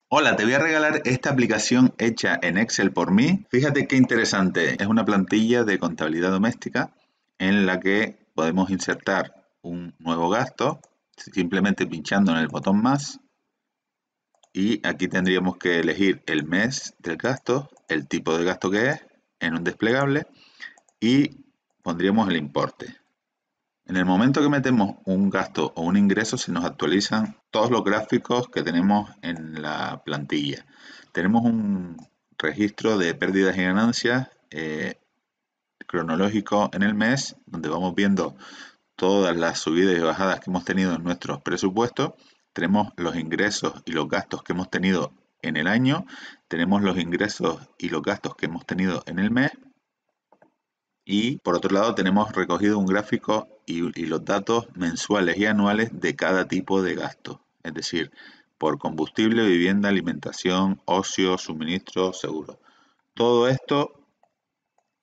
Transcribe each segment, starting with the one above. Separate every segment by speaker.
Speaker 1: Hola, te voy a regalar esta aplicación hecha en Excel por mí. Fíjate qué interesante. Es una plantilla de contabilidad doméstica en la que podemos insertar un nuevo gasto simplemente pinchando en el botón más y aquí tendríamos que elegir el mes del gasto, el tipo de gasto que es en un desplegable y pondríamos el importe. En el momento que metemos un gasto o un ingreso, se nos actualizan todos los gráficos que tenemos en la plantilla. Tenemos un registro de pérdidas y ganancias cronológico en el mes, donde vamos viendo todas las subidas y bajadas que hemos tenido en nuestros presupuestos. Tenemos los ingresos y los gastos que hemos tenido en el año. Tenemos los ingresos y los gastos que hemos tenido en el mes. Y por otro lado tenemos recogido un gráfico y los datos mensuales y anuales de cada tipo de gasto, es decir, por combustible, vivienda, alimentación, ocio, suministro, seguro. Todo esto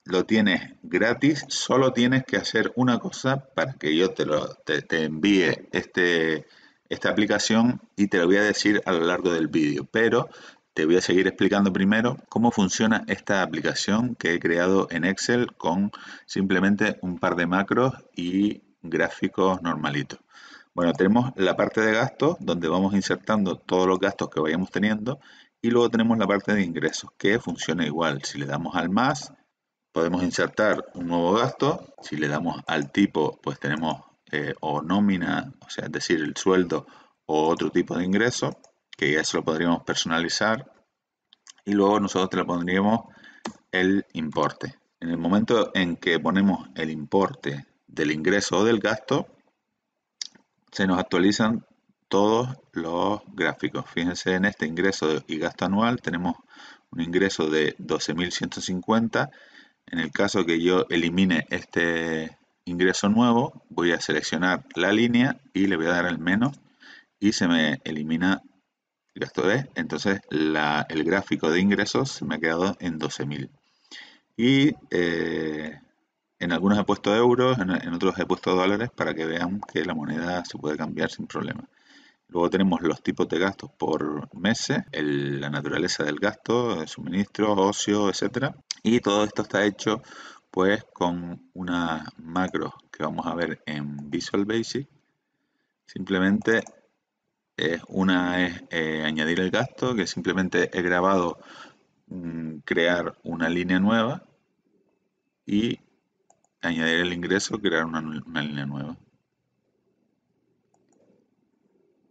Speaker 1: lo tienes gratis, solo tienes que hacer una cosa para que yo te envíe esta aplicación y te lo voy a decir a lo largo del vídeo, pero te voy a seguir explicando primero cómo funciona esta aplicación que he creado en Excel con simplemente un par de macros y gráficos normalitos. Bueno, tenemos la parte de gastos donde vamos insertando todos los gastos que vayamos teniendo y luego tenemos la parte de ingresos que funciona igual. Si le damos al más, podemos insertar un nuevo gasto. Si le damos al tipo, pues tenemos o nómina, o sea, es decir, el sueldo o otro tipo de ingreso, que ya se lo podríamos personalizar. Y luego nosotros le pondríamos el importe. En el momento en que ponemos el importe del ingreso o del gasto, se nos actualizan todos los gráficos. Fíjense en este ingreso y gasto anual, tenemos un ingreso de 12.150. En el caso que yo elimine este ingreso nuevo, voy a seleccionar la línea y le voy a dar el menos y se me elimina el gasto de. Entonces el gráfico de ingresos se me ha quedado en 12.000. Y en algunos he puesto euros, en otros he puesto dólares para que vean que la moneda se puede cambiar sin problema. Luego tenemos los tipos de gastos por meses, la naturaleza del gasto, suministros, ocio, etcétera. Y todo esto está hecho pues con una macro que vamos a ver en Visual Basic. Simplemente una es añadir el gasto, que simplemente he grabado crear una línea nueva y añadir el ingreso, crear una línea nueva.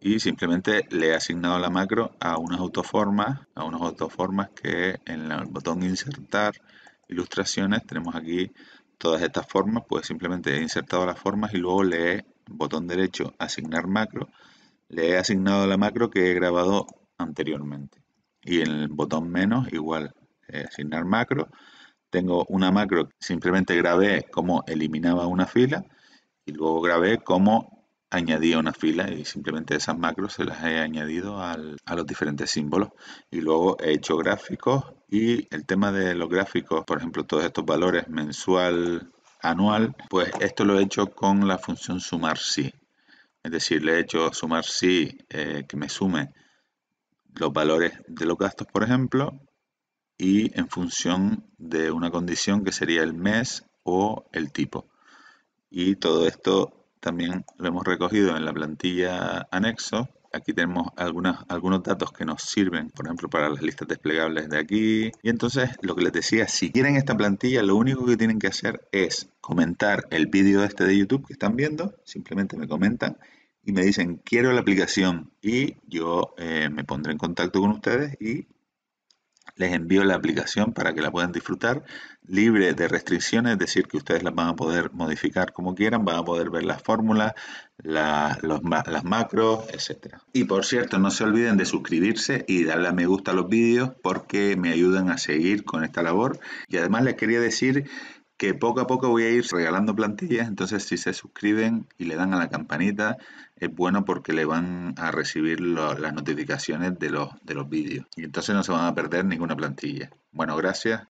Speaker 1: Y simplemente le he asignado la macro a unas autoformas que en el botón insertar ilustraciones tenemos aquí todas estas formas, pues simplemente he insertado las formas y luego le he, botón derecho, asignar macro, le he asignado la macro que he grabado anteriormente. Y en el botón menos igual, asignar macro, tengo una macro, simplemente grabé cómo eliminaba una fila y luego grabé cómo añadía una fila y simplemente esas macros se las he añadido a los diferentes símbolos y luego he hecho gráficos y el tema de los gráficos, por ejemplo, todos estos valores mensual, anual, pues esto lo he hecho con la función sumar sí. Es decir, le he hecho sumar sí que me sume los valores de los gastos, por ejemplo, y en función de una condición que sería el mes o el tipo. Y todo esto también lo hemos recogido en la plantilla anexo. Aquí tenemos algunos datos que nos sirven, por ejemplo, para las listas desplegables de aquí. Y entonces, lo que les decía, si quieren esta plantilla, lo único que tienen que hacer es comentar el vídeo este de YouTube que están viendo. Simplemente me comentan y me dicen, quiero la aplicación. Y yo me pondré en contacto con ustedes y les envío la aplicación para que la puedan disfrutar libre de restricciones, es decir, que ustedes las van a poder modificar como quieran, van a poder ver las fórmulas, las macros, etcétera. Y por cierto, no se olviden de suscribirse y darle a me gusta a los vídeos porque me ayudan a seguir con esta labor. Y además les quería decir que poco a poco voy a ir regalando plantillas, entonces si se suscriben y le dan a la campanita, es bueno porque le van a recibir las notificaciones de los vídeos y entonces no se van a perder ninguna plantilla. Bueno, gracias.